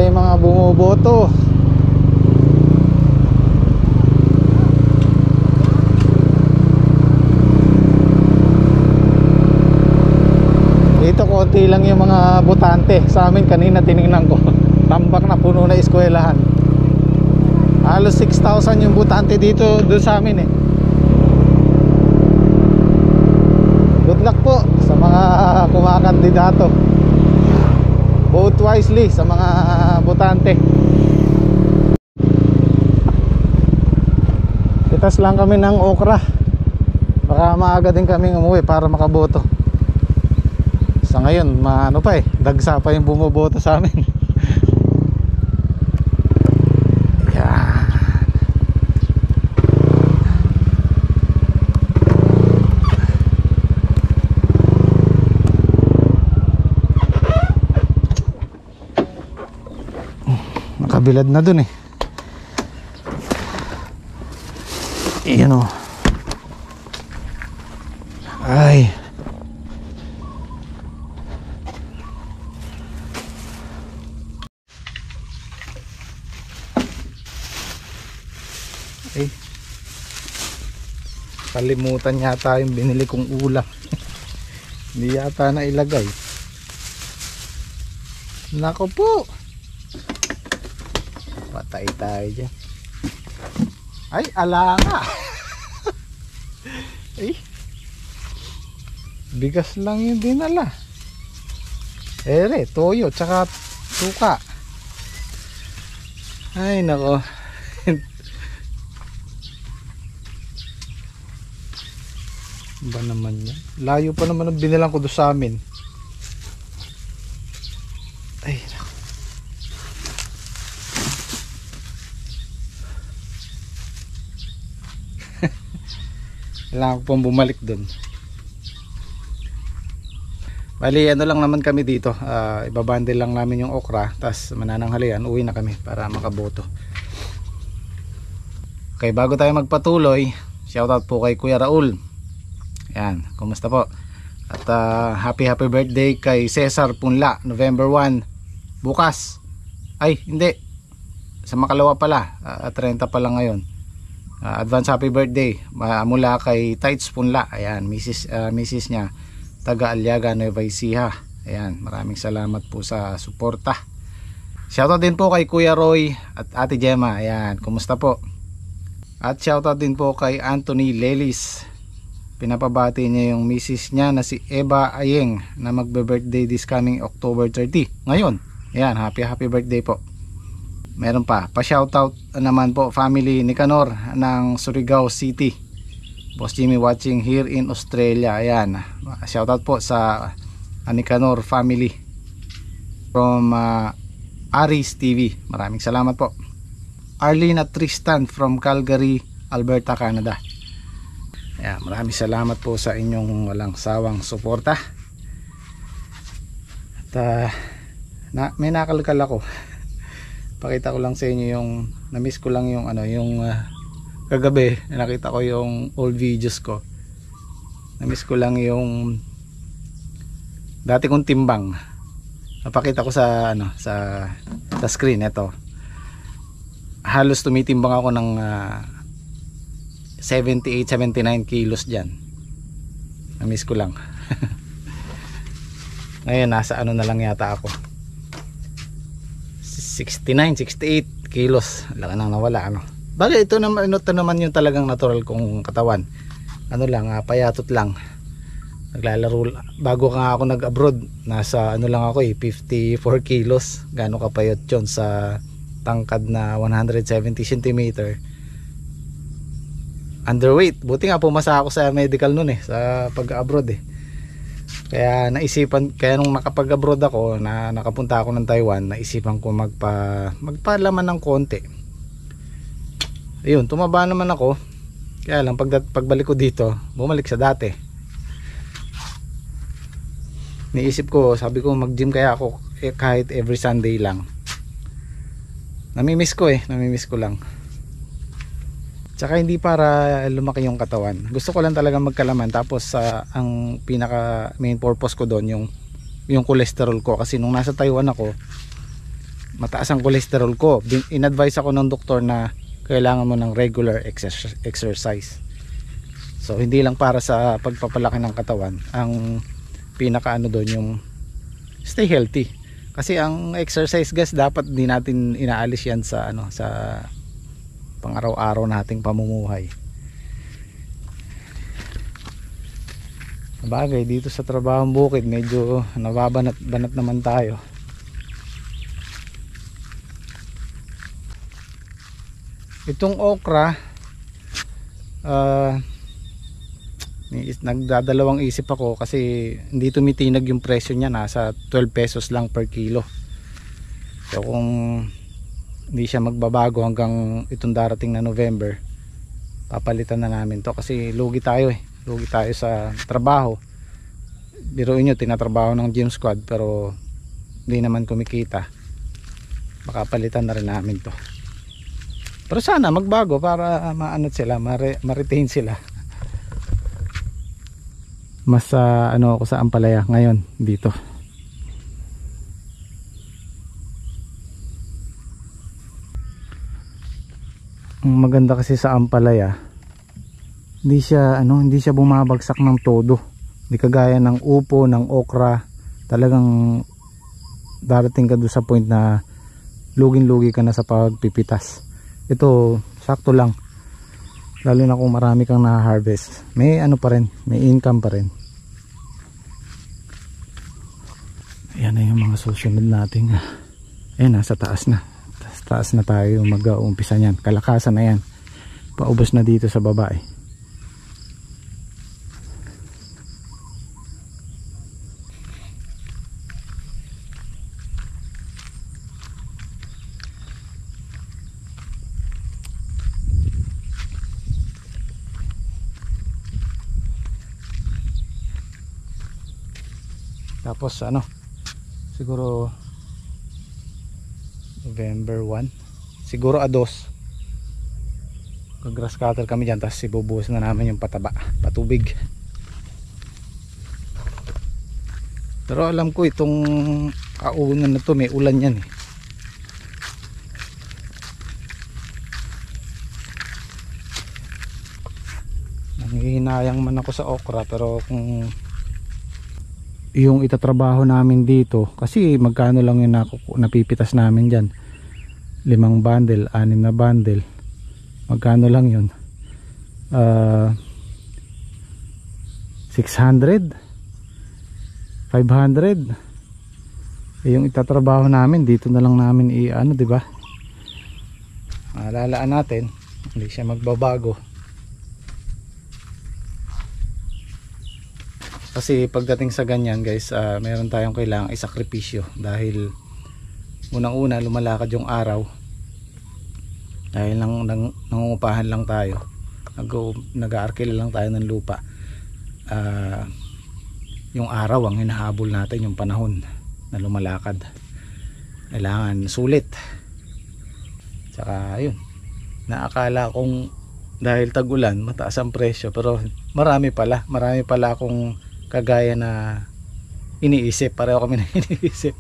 talaga yung mga bumoboto. Dito konti lang yung mga botante. Sa amin kanina tinignan ko, tambak na, puno na eskwelahan. Halos 6,000 yung botante dito doon sa amin eh. Good luck po sa mga kumakandidato. Vote wisely sa mga botante. Itas lang kami ng okra. Baka maaga din kaming umuwi para makaboto. Sa ngayon, ano pa eh, dagsa pa yung bumoboto sa amin. Yan. Nakabilad na dun eh. Iyan o. Ay. Ay, kalimutan yata yung binili kong ulam. Hindi yata na ilagay. Nako po, patay tayo dyan. Ay, alanga. Ay, bigas lang yung dinala. Ere, toyo tsaka suka. Ay nako. Ba naman yan? Layo pa naman ang binilang ko doon sa amin. Ay, kailangan ko pong bumalik doon. Bali ano lang naman kami dito, ibabandel lang namin yung okra, tapos manananghalian uwi na kami para makaboto. Okay, bago tayo magpatuloy, shoutout po kay Kuya Raul. Yan, kumusta po? At happy birthday kay Cesar Punla, November 1 bukas. Ay hindi, sa makalawa pala, 30 pa lang ngayon. Advance happy birthday mula kay Tights Punla. Ayan, Mrs. niya, taga Aliaga, Nueva Ecija. Ayan, maraming salamat po sa suporta. Shoutout din po kay Kuya Roy at Ate Gemma. Ayan, kumusta po? At shoutout din po kay Anthony Lelis. Pinapabati niya yung misis niya na si Eva Ayeng na magbe-birthday this coming October 30 ngayon. Ayan, happy birthday po. Meron pa shoutout naman po family ni Canor ng Surigao City. Boss Jimmy watching here in Australia. Ayan, shoutout po sa Nicanor family from Aris TV. Maraming salamat po. Arlene at Tristan from Calgary, Alberta, Canada. Ayan, maraming salamat po sa inyong walang sawang suporta. At may nakalkal ako. Pakita ko lang sa inyo yung na-miss ko lang yung yung kagabi nakita ko yung old videos ko. Na-miss ko lang yung dati kong timbang. Napakita ko sa sa screen ito. Halos tumitimbang ako ng 78-79 kilos dyan. Na-miss ko lang. Ngayon nasa na lang yata ako, 69-68 kilos. Laka nang nawala Bagay ito naman yung talagang natural kong katawan. Payatot lang. Naglalaro bago nga ako nag-abroad. Nasa lang ako 54 kilos. Gaano kapayot yun sa tangkad na 170 cm. Underweight. Buti nga pumasa ako sa medical noon sa pag-abroad Kaya nung nakapag-abroad ako, nakapunta ako ng Taiwan, naisipan ko magpalaman ng konti. Ayun, tumaba naman ako. Kaya lang pagbalik ko dito, bumalik sa dati. Niisip ko, sabi ko mag-gym kaya ako kahit every Sunday lang. Namimiss ko lang. Tsaka hindi para lumaki yung katawan. Gusto ko lang talaga magkalaman. Tapos ang pinaka main purpose ko doon yung cholesterol ko. Kasi nung nasa Taiwan ako, mataas ang cholesterol ko. In-advise ako ng doktor na kailangan mo ng regular exercise. So hindi lang para sa pagpapalaki ng katawan, ang pinakaano doon yung stay healthy. Kasi ang exercise guys, dapat di natin inaalis yan sa sa pang-araw-araw nating pamumuhay. Bagay dito sa trabahong bukid, medyo nababanat-banat naman tayo. Itong okra, nagdadalawang isip ako kasi hindi tumitinag yung presyo niya, nasa 12 pesos lang per kilo. So kung hindi siya magbabago hanggang itong darating na November, papalitan na namin to kasi lugi tayo lugi tayo sa trabaho. Biruin nyo, tinatrabaho ng gym squad pero hindi naman kumikita, makapalitan na rin namin to. Pero sana magbago para maanot sila, ma-retain sila. Mas ano ako sa ampalaya ngayon dito. Ang maganda kasi sa ampalaya, hindi siya bumabagsak ng todo. Hindi kagaya ng upo, ng okra, talagang darating ka doon sa point na lugin-lugi ka na sa pagpipitas. Ito sakto lang, lalo na kung marami kang na-harvest, may ano pa rin, may income pa rin. Ayan na yung mga susunod nating, ayan, nasa taas na, taas na tayo mag-uumpisa niyan. Kalakasan na yan, paubos na dito sa baba Tapos siguro November 1, siguro A2 grass cutter kami dyan, tapos ibubuhos na namin yung patubig. Pero alam ko itong kaunan na to may ulan yan Nanghihinayang man ako sa okra, pero kung yung itatrabaho namin dito, kasi magkano lang yung napipitas namin dyan, 5 bundle, 6 na bundle, magkano lang yun, 600, 500. Yung itatrabaho namin dito na lang namin diba, alalaan natin hindi siya magbabago. Kasi pagdating sa ganyan guys, meron tayong kailangang isakripisyo dahil unang-una lumalakad yung araw, dahil nangungupahan lang tayo, nag-aarkila lang tayo ng lupa. Yung araw ang hinahabol natin, yung panahon na lumalakad, kailangan sulit. Tsaka yun, naakala kong dahil tag-ulan mataas ang presyo, pero marami pala akong kagaya na iniisip, pareho kami na iniisip.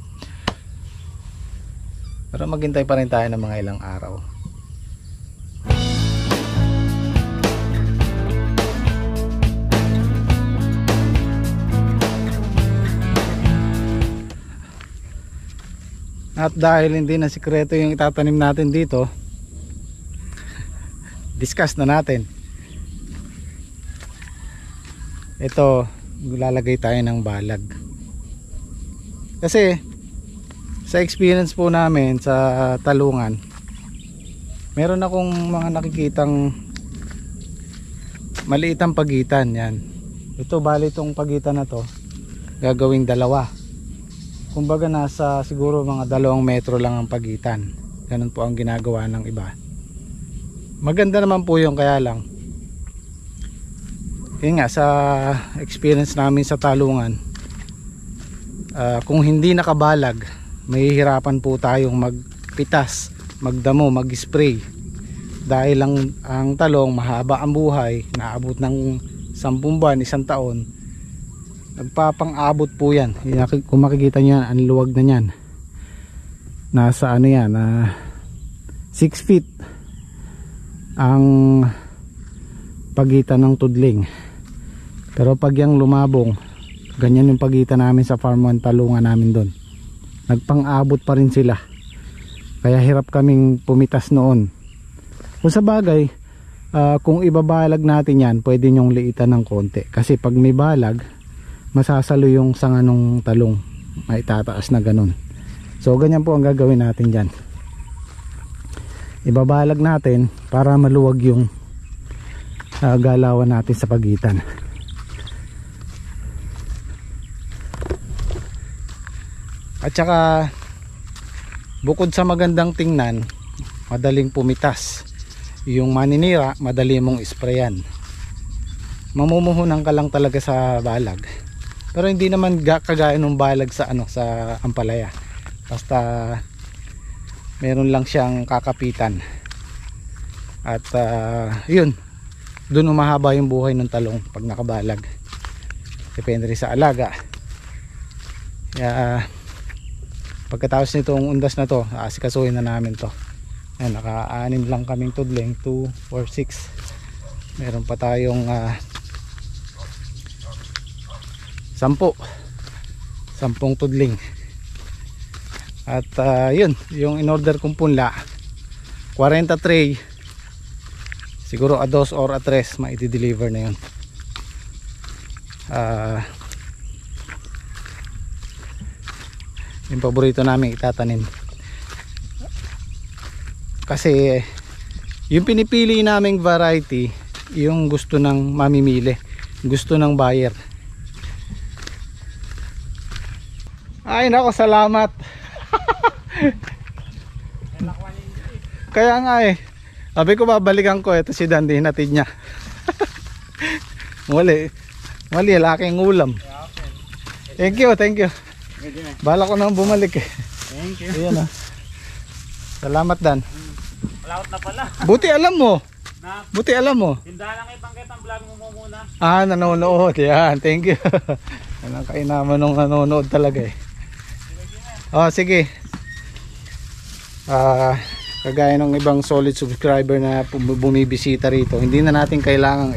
Pero maghintay pa rin tayo ng mga ilang araw. At dahil hindi na sikreto yung itatanim natin dito, discuss na natin. Ito, lalagay tayo ng balag. Kasi sa experience po namin sa talungan, meron akong mga nakikitang maliitang pagitan. Yan, ito bali itong pagitan na to gagawing 2. Kumbaga nasa siguro mga 2 metro lang ang pagitan. Ganun po ang ginagawa ng iba. Maganda naman po yung, kaya lang yun nga, sa experience namin sa talungan, kung hindi nakabalag, mahihirapan po tayong magpitas, magdamo, mag-spray, dahil ang talong mahaba ang buhay, naabot ng 10 buwan, 1 taon, nagpapang-abot po yan. Kung makikita nyo yan, ang luwag na yan. nasa ano yan, 6 feet ang pagitan ng tudling. Pero pag yung lumabong, ganyan yung pagitan namin sa farm 1 talungan namin doon. Nagpang-abot pa rin sila. Kaya hirap kaming pumitas noon. Kung sa bagay, kung ibabalag natin yan, pwede nyong liitan ng konti. Kasi pag may balag, masasalo yung sanga ng talong. May tataas na ganun. So ganyan po ang gagawin natin dyan. Ibabalag natin para maluwag yung galawan natin sa pagitan. At saka bukod sa magandang tingnan, madaling pumitas. Yung maninira, madali mong sprayan. Mamumuhunan ka lang talaga sa balag. Pero hindi naman kagaya ng balag sa sa ampalaya. Basta meron lang siyang kakapitan. At yun, doon umahaba yung buhay ng talong pag nakabalag. Depende rin sa alaga. Kaya pagkatapos nitong undas na to, asikasuhin na namin to. Ayan, naka-6 lang kaming tudling, 2, 4, 6. Meron pa tayong 10 tudling. At yun, yung in-order kong punla, 40 tray. Siguro a 2 or a 3 ma-i-deliver na yun. Yung paborito namin itatanim. Kasi yung pinipili naming variety, yung gusto ng mamimili, gusto ng buyer. Ay nako, salamat. Kaya nga sabi ko babalikan ko, ito si Dandy, hinatid niya. Mali laking ulam. Thank you. Bala ko nang bumalik Thank you. Ayan, salamat Dan. Malawat na pala. Buti alam mo. Tindahan lang ipangkit ang vlog mo muna. Nanonood. Yan, thank you. Yan ang kainaman nung nanonood talaga sige. Kagaya ng ibang solid subscriber na bumibisita rito, hindi na natin kailangan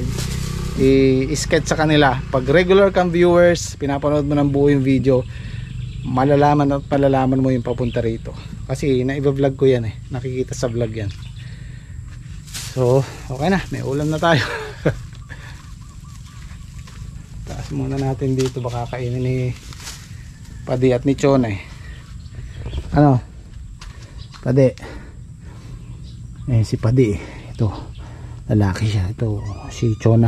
i-sketch sa kanila. Pag regular kang viewers, pinapanood mo ng buo yung video, malalaman at palalaman mo yung papunta rito. Kasi naiba-vlog ko yan nakikita sa vlog yan. So okay na, may ulam na tayo. Taas muna natin dito, baka kainin ni Padi at ni Chona Padi, si Padi ito, lalaki siya. Ito si Chona.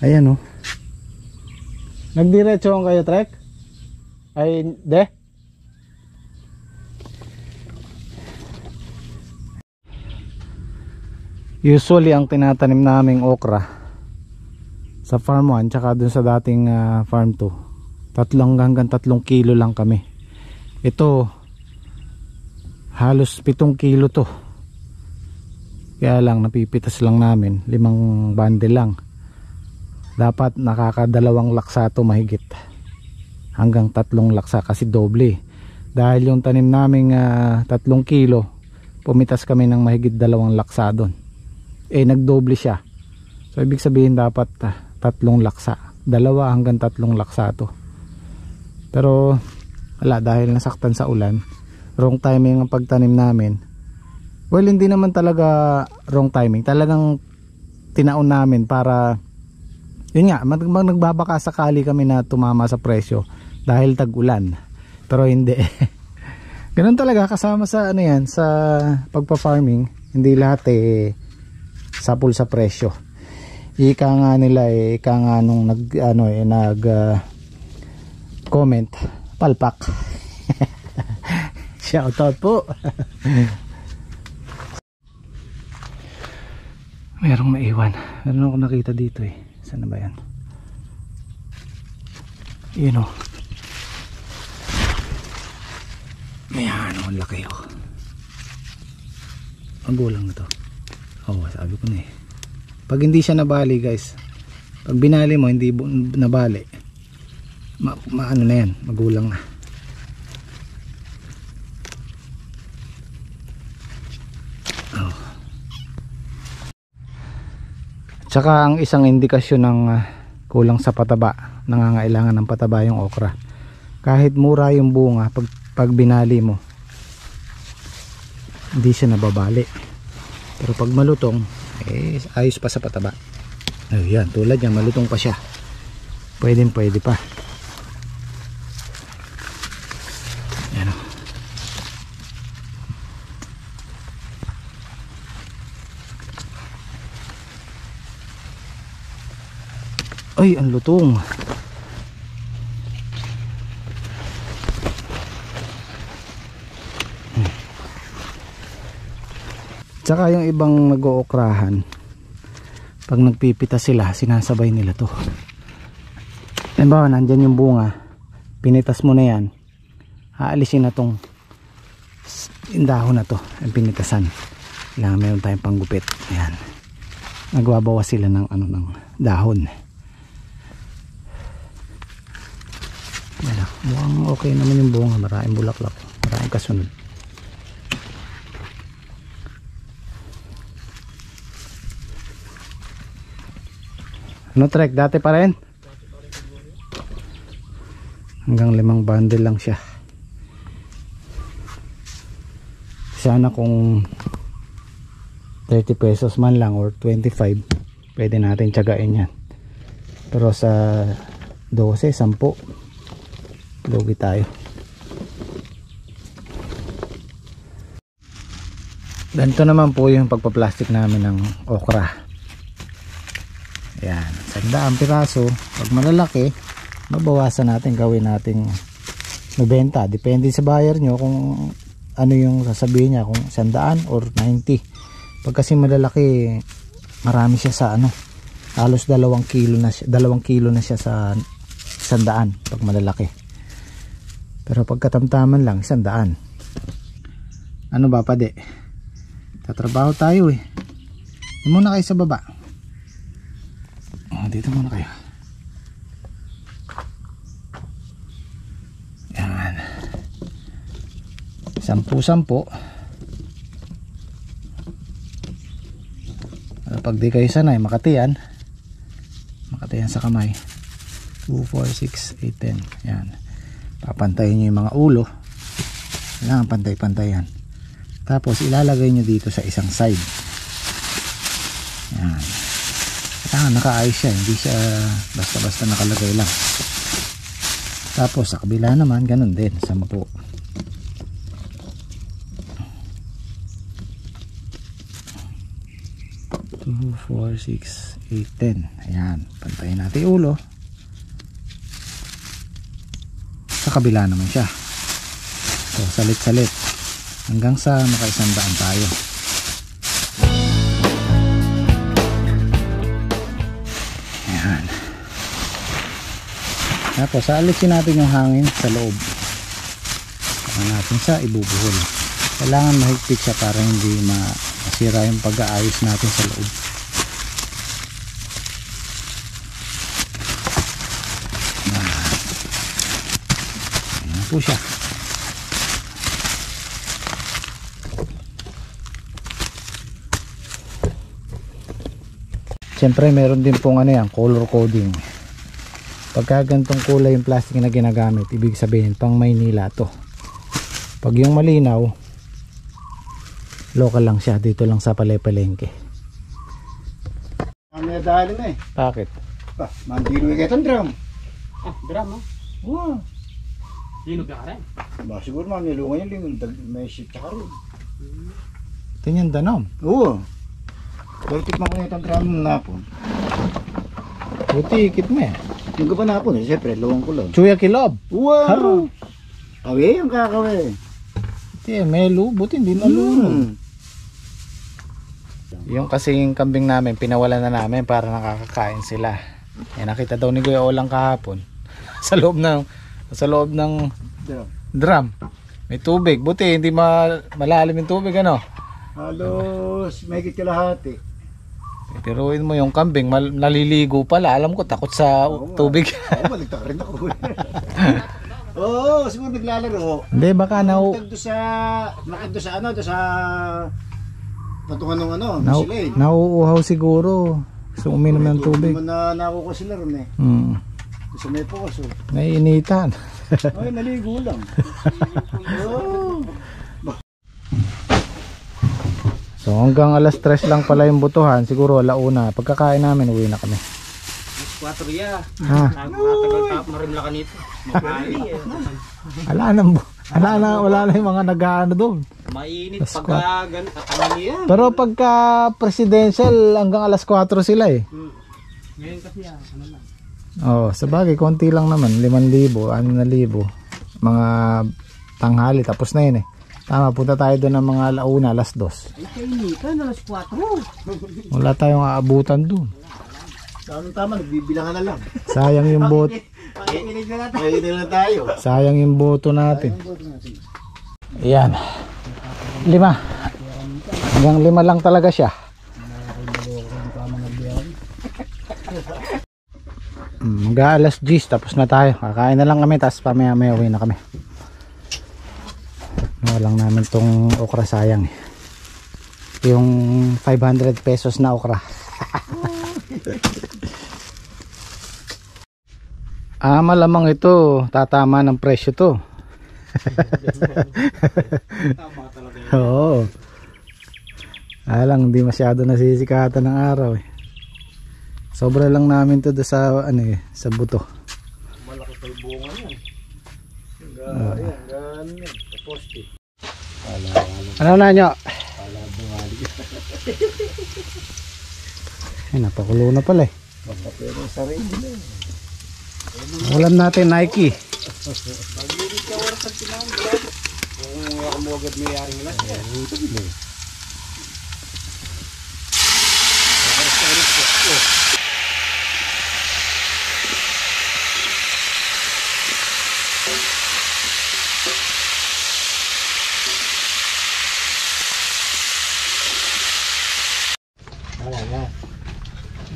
Ayan nagdiretso kayo trek? Ay de? Usually ang tinatanim naming okra sa farm 1 tsaka dun sa dating farm 2, 3 hanggang 3 kilo lang kami. Ito halos 7 kilo to. Kaya lang napipitas lang namin 5 bundle lang. Dapat nakakadalawang laksa to mahigit, hanggang 3 laksa kasi doble. Dahil yung tanim naming 3 kilo, pumitas kami ng mahigit 2 laksa doon. Nagdoble siya. So ibig sabihin dapat 3 laksa, 2 hanggang 3 laksa to. Pero wala, dahil nasaktan sa ulan, wrong timing ang pagtanim namin. Well, hindi naman talaga wrong timing, talagang tinaon namin para yun nga, nagbabaka sakali kami na tumama sa presyo dahil tag-ulan. Pero hindi. Ganun talaga, kasama sa yan, sa pagpa-farming, hindi lahat sapul sa presyo. Ika nga nila ika nga nung nag comment, palpak. Shout out po. Merong maiwan. Meron ako nakita dito Saan na ba yan? Yun Ayan, ang laki Ang gulang na to. Sabi ko na Pag hindi siya nabali guys, pag binali mo hindi nabali, ano na yan, magulang na. Oh. Tsaka ang isang indikasyon ng kulang sa pataba, nangangailangan ng pataba yung okra. Kahit mura yung bunga, pag binali mo hindi siya nababali. Pero pag malutong, ayos pa sa pataba. Ayan, tulad yan, malutong pa siya. Pwede pa. Ayan o. Ay, ang lutong. Tsaka yung ibang nag-ookrahan, pag nagpipita sila, sinasabay nila to. Halimbawa, nandyan yung bunga, pinitas mo na yan, aalisin na tong dahon na to, yung pinitasan. Kailangan meron tayong panggupit. Ayan, nagbabawas sila ng ng dahon. Ayan, mukhang okay naman yung bunga, maraming bulaklak, maraming kasunod. Ano trek? Dati pa rin? Hanggang 5 bundle lang siya. Sana kung 30 pesos man lang or 25, pwede natin tiyagain yan. Pero sa 12, 10, lugi tayo. Ganito naman po yung pagpa-plastic namin ng okra. Ayan, 100 piraso. Pag malalaki, mabawasan natin, gawin natin 90. Depende sa buyer nyo kung ano yung sasabihin niya, kung 100 or 90. Pag kasi malalaki, marami siya sa halos 2 kilo na siya, 2 kilo na siya sa 100 pag malalaki. Pero pag katamtaman lang, 100. Ano ba pade? Tatrabaho tayo eh. Muna kayo sa baba. Dito muna kayo. Yan. 10. Pag di kayo sanay, makatiyan sa kamay. 2, 4, 6, 8, 10. Yan. Papantayin nyo yung mga ulo. Kailangan pantay-pantayan. Tapos ilalagay nyo dito sa isang side. Yan. Nakaayos siya, hindi siya basta-basta nakalagay lang. Tapos sa kabila naman ganun din, 10. 2, 4, 6, 8, 10. Ayan, pantayin natin ulo. Sa kabila naman siya. So salit-salit hanggang sa maka-100 tayo. Tapos aalisin natin yung hangin sa loob. Saka natin siya ibubuhol. Kailangan mahigpit siya para hindi masira yung pag-aayos natin sa loob. Ayan po siya. Siyempre meron din pong color coding. Pagka gantong kulay yung plastic na ginagamit, ibig sabihin pang Maynila to. Pag yung malinaw, local lang siya, dito lang sa Palengke. May dahil na eh. Bakit? Mandilo kayo itong drum. Drum mo? Oo. Linog na ka rin. Siguro manilungan yung may ship tsaka rin. Ito yung danom. Oo. Pero tikman ko na itong drum na po. Buti ikit mo eh. Yung ka pa na po, siyempre, luwang ko lang. Chuya kilob. Wow! Haro. Kawi yung kakawi. Melo, buti hindi nalunod. Yung kasing kambing namin, pinawala na namin para nakakakain sila. Nakita daw ni Kuya Olang kahapon sa loob ng drum. May tubig. Buti hindi malalim yung tubig, ano? Halos may kalahati. Tiruin mo yung kambing, naliligo pala. Alam ko, takot sa tubig. Oo, maligtak rin ako. Oo, siguro naglalaro. Hindi, baka Nakita sa ano, doon sa patungan ng ano, sila eh. nauuhaw siguro. Gusto uminom ng tubig. Hindi mo na nakuha sila ron eh. Sa may pokos oh. Naiinitan. Ay, naligo lang. Oo. So hanggang alas 3 lang pala yung butuhan. Siguro alauna. Pagkakain namin, uwi na kami. 4 ya. Ha? Nagtatagal tap marimla ka nito. Wala na yung mga nag-ano doon. Mainit pagka ano yan. Pero pagka presidential, hanggang alas 4 sila eh. Ngayon kasi ano lang. Oh, sa bagay, konti lang naman. 5,000, 6,000. Mga tanghali, tapos na yun eh. Tama, punta tayo doon ng mga alauna, alas 2. Ay, kainitan, alas 4. Wala tayong aabutan doon. Tama, nagbibilangan na lang. Sayang yung boto. Pakikinig na natin. Pakikinig na tayo. Sayang yung boto natin. Ayan. 5. Hanggang 5 lang talaga siya. Mag-aalas 10, tapos na tayo. Kakain na lang kami, tapos pamaya-maya uwi na kami. Walang namin tong okra, sayang eh. Yung 500 pesos na okra. Malamang ito tatama ng presyo to. Oo. Lang, hindi masyado nasisikatan ng araw eh. Sobra lang namin to do sa ano eh, sa buto. Malaki pa yung bunga yan. Ganyan. Sa poste. Ano na nyo? Ay, napakulo na pala eh. Pero sarili na eh. Ulam natin Nike. Maglilit ka oras ang tinanggal. Kung ako mo agad may yaring lang.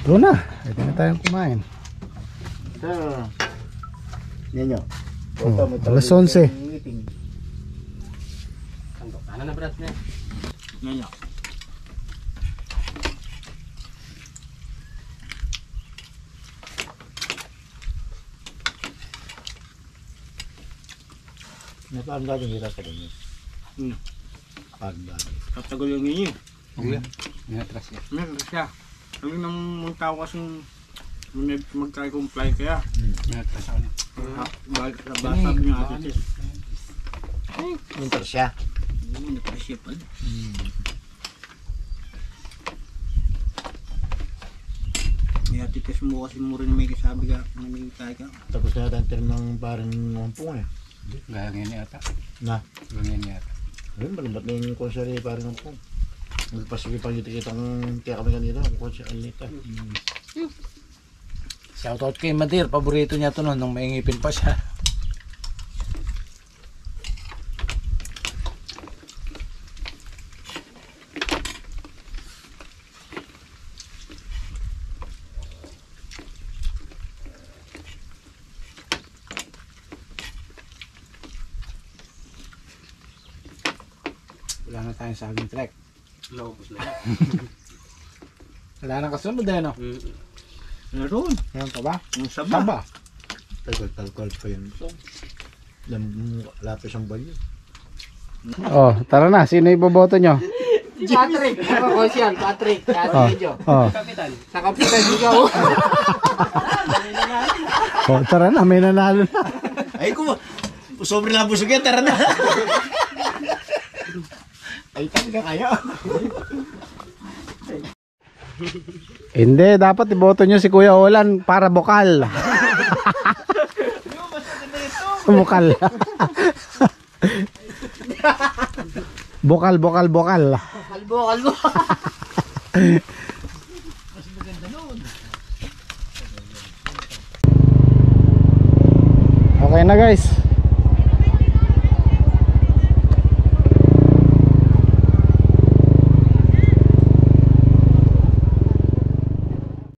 Doon na. Pwede na tayong kumain. Ninyo. Alas 11. Ano na brat na? Ngayon. Napaan natin dito sa ganyan. Pagdali. Katagal yung inyo. Okay. Minatras niya. Meron siya. Kami nang mga tao kasing magka-comply kaya. Minatras ako niya. Balik sa basa niya ate Tis. Winter siya. Nagpasya pa. May ate Tis mo kasi mo rin may kasabi ka. May tayo ka. Tapos na natin term ng parang mampung eh. Gaya ngayon yata. Na. Ganyan yata. Ayun, malambat na yung konseri parang mampung. Magpasuki pang kita-kitang kaya kami kanina. Ang konseri Anita. Shoutout kay Madir. Paborito niya to noon nung maingipin pa siya. Wala na tayong saging trek. Lobos na. Wala nang kasunod eh no? Meron. Meron pa ba? Ang saba. Talkal pa yun. Lapis ang balyo. Oh, tara na. Sino iboboto nyo? Si Patrick. Ako ko siya. Patrick. Medyo. Oh. Kapitan. Sa kapitan ikaw. Oh, tara na. May nanalo na. Ay ko, sobre na busog yan, tara na. Ay, talaga kayo. Hindi, dapat iboto nyo si Kuya Olan para bokal. Bokal. Bokal. Kalbo. Okay na guys.